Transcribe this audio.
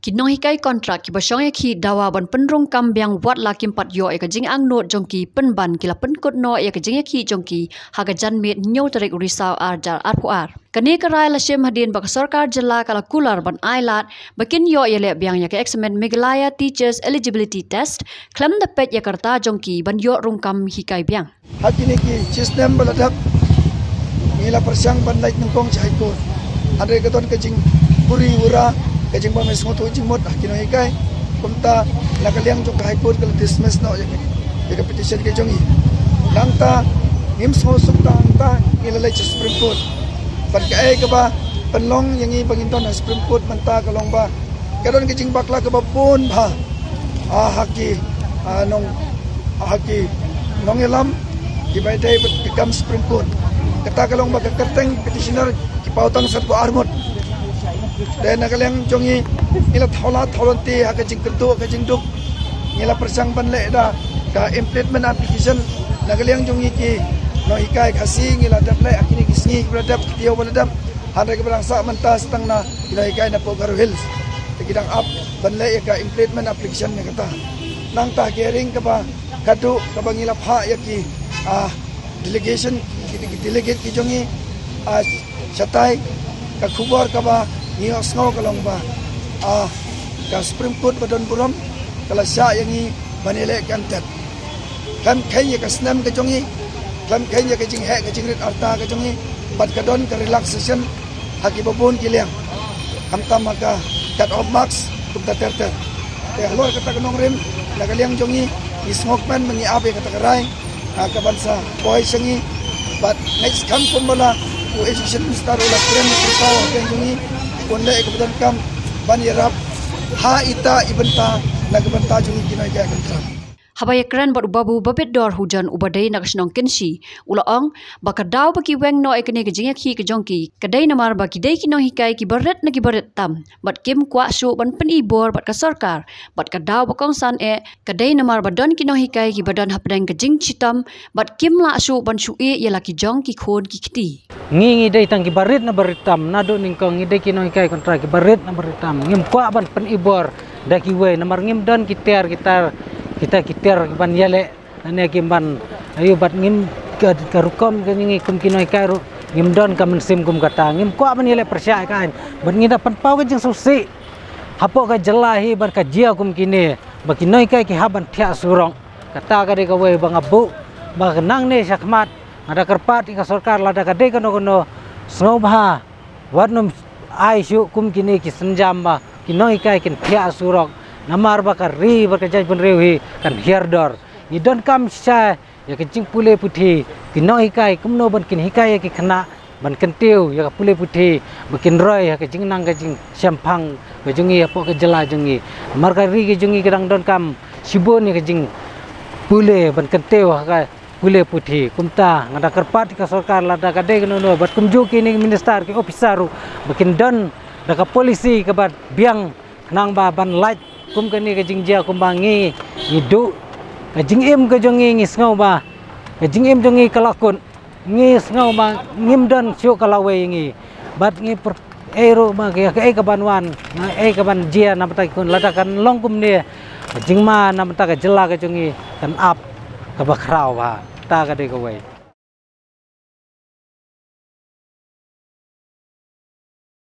Kinong hikai kontrak ki basong ki dawa ban penrong kambiang wat la kim pat yo ka jing ang not jongki penban kila penkut no ya ka jing ki jongki haga jan met nyo tarik risau arjar arpuar kani karai la shem hadin bak sarkar jilla kala kular ban ailat bakin yo ya le biang ya ka examen Meghalaya teachers eligibility test klem da pet ya karta jongki ban yo rungkam hikai biang hakini ki system baladap ngila persiang ban laik nungkong chai ko andre gaton ka jing puri ura kajing ba mes moto jing mot akino hikai kumta nakaliang jong high court kala dismiss no ya petition ke jongi langta ngim so sukta anta ilalai Supreme Court ban ka ai ka ba penlong yangi panginton Supreme Court manta kalong ba kadon kajing bakla ka ba pun ba haki nong elam di bai dai become Supreme Court kata kalong ba ka kerteng petitioner ki pautang sat ko armot dan nakaliang jongi ila thaulanti haka jing kertu ka jing duk ila persang ban le da ka implement application nakaliang jongi ki no hikai khasi ila dap le akini kisni bradap tio baladap handa ke barang sa manta stang na ila hikai na Pogaru Hills kidang up ban le ka implement application ne kata nang ta hearing ka ba kadu ka bangila pha yaki delegation delegate ki jongi chatai ka khubor ka ba niyo snow kalong ba ka Supreme Court badon buram kala sya yangi banile kantet kan khaya ka snam ka jongi kan khaya ka jing he ka jing rit arta ka jongi bad kadon ka relaxation haki babon kiliang kamta maka cut off marks tukta terter te halor kata kanong rim nagaliang jongi ismokman mangi abe kata karai ka bansa boy sangi but next come kumbala ku education minister ula krem ko ken jongi konde kebetulan kam banirap ha ita ibenta nagbenta jungi kinai ka kontra habaya kran bad babu babet dor hujan ubadai nakasnong kensi ulaong bakadaw baki weng no ekene ke jingya ki ke jongki kadai namar baki dai kinong hikai ki baret na ki baret tam bat kim kwa su ban pen ibor bat ka sarkar bat kadaw bakong san kadai namar badon kinong hikai ki badon hapdang ke jing chitam bat kim la su ban su yela ki jong ki khon ki kiti ngi dai tang ki baret na baritam nado ningkong ngi dai kinong hikai kontra ki baret na baritam ngim kwa ban pen ibor daki we namar ngim don kita kitir ban yale ane kimban ayo bat ngim karukom ngi kum kinoi karu ngim don kam sim kum kata ngim kwa ban yale persya kan ban ngi dapat pau ka jing susi hapo ka jelahi ban ka jia kum kini bakinoi kai ki haban thia surong kata ka de ka we bang abu ba nang ne sakmat ada kerpat ka sarkar lada ka de ka no snobha warnum ai shu kum kini ki senjam ba kinoi kai kin thia surong namar bakar ri berkejaj pun rewi kan hirdor ni don kam sha ya kencing pule putih kinoi kai kumno ban kin hikai ki khana ban kentiu ya pule putih bikin roy ya kencing nang kencing sampang bajungi apa ke jela jungi marka ri ke jungi kadang don kam sibon ni kencing pule ban kentiu ka pule putih kumta ngada kerpat ka sarkar lada ka de no bat kumju kini minister ki ofisaru bikin don daka polisi ke bat biang nang ba ban light kum kani ka jingjia kumbangi hidu ka jingim ka jongi ngisngau ba ka jingim jongi kalakun ngisngau ba ngimdan syu kalawe ngi bat ngi per ero ba ka ka banwan na ka ban jia na mata kun ladakan longkum ne jingma na mata ka jela ka jongi kan up ka bakrau ba ta ka de ka we